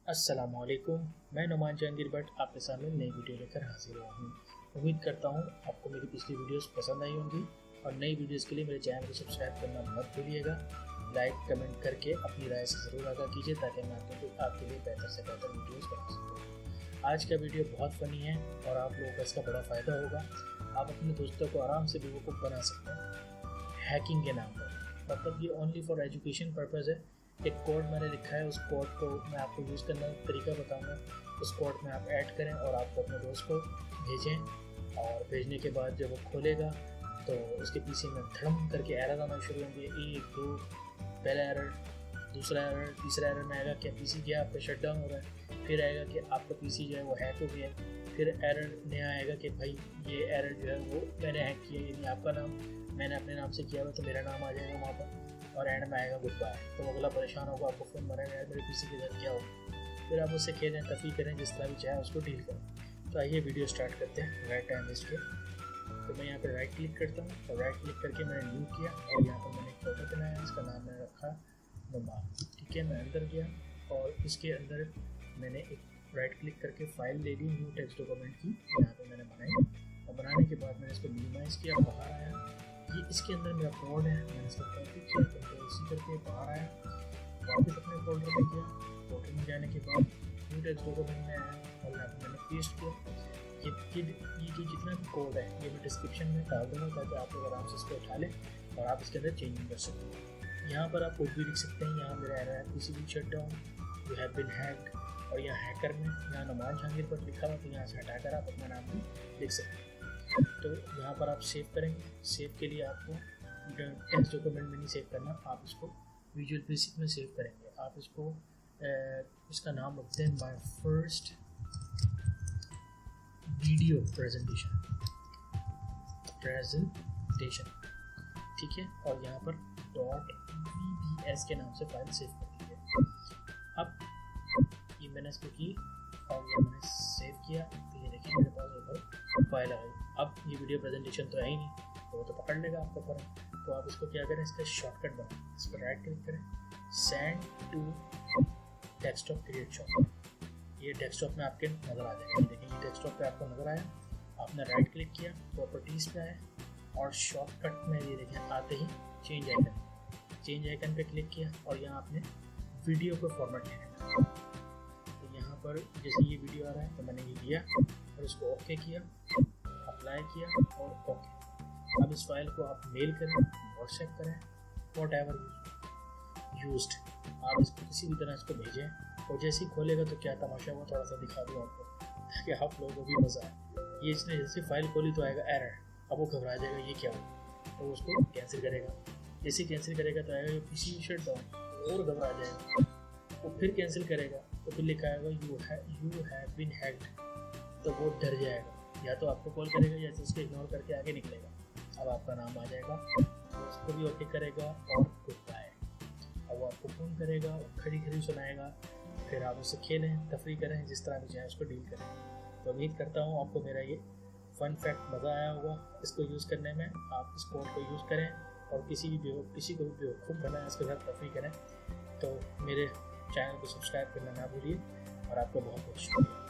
अस्सलामुअलैकुम, मैं नुमान जहांगीर भट्ट आपके सामने नई वीडियो लेकर हाजिर हुआ हूँ। उम्मीद करता हूँ आपको मेरी पिछली वीडियोस पसंद आई होंगी और नई वीडियोस के लिए मेरे चैनल को सब्सक्राइब करना मत भूलिएगा। लाइक कमेंट करके अपनी राय से ज़रूर आगाह कीजिए ताकि मैं आपके लिए बेहतर से बेहतर वीडियोज़ बना सकूँ। आज का वीडियो बहुत फ़नी है और आप लोगों को इसका बड़ा फ़ायदा होगा। आप अपने दोस्तों को आराम से बेवकूफ़ बना सकते हैं हैकिंग के नाम पर। मतलब ये ओनली फॉर एजुकेशन पर्पज़ है। एक कोड मैंने लिखा है, उस कोड को मैं आपको यूज़ करने का तरीका बताऊंगा। उस कोड में आप ऐड करें और आपको अपने दोस्त को भेजें और भेजने के बाद जब वो खोलेगा तो उसके पीसी में धड़म करके एरर आना शुरू होंगे। 1 2 पहला एरर, दूसरा एरर, तीसरा एरर में आएगा कि पीसी क्या आपका शट डाउन हो रहा है। फिर आएगा कि आपका पीसी जो है वो हैक हो गया। फिर एरर नया आएगा कि भाई ये एरर जो है वो मैंने हैक किया, यानी आपका नाम मैंने अपने नाम से किया हुआ तो मेरा नाम आ जाएगा वहाँ पर और एंड में आएगा गुड बाय। तो अगला परेशान होगा, आपको फ़ोन मारेगा यार मेरे पीसी के साथ क्या होगा। फिर आप उससे खेलें, तफरी करें, जिस तरह भी चाहे उसको डील करें। तो आइए वीडियो स्टार्ट करते हैं राइट टाइम वेस्ट के। तो मैं यहाँ पर राइट क्लिक करता हूँ और राइट क्लिक करके मैंने न्यू किया और यहाँ पर मैंने एक फोटो बनाया, इसका नाम मैंने रखा नुमान। ठीक है, मैं अंदर गया और इसके अंदर मैंने एक राइट क्लिक करके फाइल ले ली न्यू टेक्स्ट डॉक्यूमेंट की, यहाँ पर मैंने बनाई और बनाने के बाद मैंने इसको मिनिमाइज़ किया, बाहर आया। ये इसके अंदर मेरा कोड है, मैंने इसको कॉपी किया, कंट्रोल सी करके बाहर आया, वापस अपने फोल्डर में गया। फोल्डर में जाने के बाद न्यू टेक्स्ट डॉक्यूमेंट में आया और यहाँ पर मैंने पेस्ट किया। ये जितना भी कोड है ये मैं डिस्क्रिप्शन में डाल दूँगा ताकि आप लोग आराम से इसको उठा लें और आप इसके अंदर चेंजिंग कर सकते हैं। यहाँ पर आप कुछ भी लिख सकते हैं। यहाँ मेरा एरर है PC be shut down, you have been hacked, और यहाँ हैकर में यहाँ नुमान जहांगीर पर लिखा हुआ, तो यहाँ से हटाकर आप अपना नाम भी लिख सकते हैं। तो यहाँ पर आप सेव करेंगे। सेव के लिए आपको टेक्स्ट डॉक्यूमेंट में नहीं सेव करना, आप इसको विजुअल बेसिक में सेव करेंगे। आप इसको इसका नाम रखते हैं माय फर्स्ट वीडियो प्रेजेंटेशन। ठीक है, और यहाँ पर .vbs के नाम से फाइल सेव कर दीजिए। अब ये मैंने इसको की और ये मैंने सेव किया, तो ये देखिए मेरे पास ऊपर फाइल आ गई। अब ये वीडियो प्रेजेंटेशन तो है ही नहीं, तो वो तो पकड़ लेगा आपका फ़ोन। तो आप इसको क्या करें, इसका शॉर्टकट बनाएं। इस पर राइट क्लिक करें, send to desktop create shortcut. ये डेस्कटॉप में आपके नज़र आ जाएगा। देखिए ये डेस्कटॉप पे आपको नज़र आया, आपने राइट क्लिक किया, प्रॉपर्टीज़ पे आए और शॉर्टकट में ये देखिए आते ही चेंज आइकन पे क्लिक किया और यहाँ आपने वीडियो को फॉर्मेट लेना। तो यहाँ पर जैसे ये वीडियो आ रहा है तो मैंने ये लिया और इसको ओके किया, अप्लाई किया और ओके। अब इस फाइल को आप मेल करें, व्हाट्सएप करें, वॉट एवर यूज्ड, आप इसको किसी भी तरह इसको भेजें और जैसे ही खोलेगा तो क्या तमाशा हुआ थोड़ा सा दिखा दूँ आपको ताकि आप लोगों को भी मज़ा आए। ये इसने जैसे फाइल खोली तो आएगा एरर, अब वो घबरा जाएगा ये क्या हो, तो उसको कैंसिल करेगा। जैसे कैंसिल करेगा तो आएगा पीसी शट डाउन और घबरा जाएगा। वो फिर कैंसिल करेगा तो फिर लिखा आएगा यू हैव बीन हैक्ड, तो वो डर जाएगा, या तो आपको कॉल करेगा या तो उसको इग्नोर करके आगे निकलेगा। अब आपका नाम आ जाएगा, तो उसको भी ओके करेगा और गुड बाय। अब वो आपको फ़ोन करेगा और खड़ी सुनाएगा, फिर आप उससे खेलें, तफरी करें, जिस तरह भी चाहे उसको डील करें। तो उम्मीद करता हूँ आपको मेरा ये फ़न फैक्ट मज़ा आया होगा। इसको यूज़ करने में आप इस कोड को यूज़ करें और किसी को भी बेवकूफ़ बनाएं, इसके साथ तफरी करें। तो मेरे चैनल को सब्सक्राइब करना ना भूलिए और आपका बहुत बहुत शुक्रिया।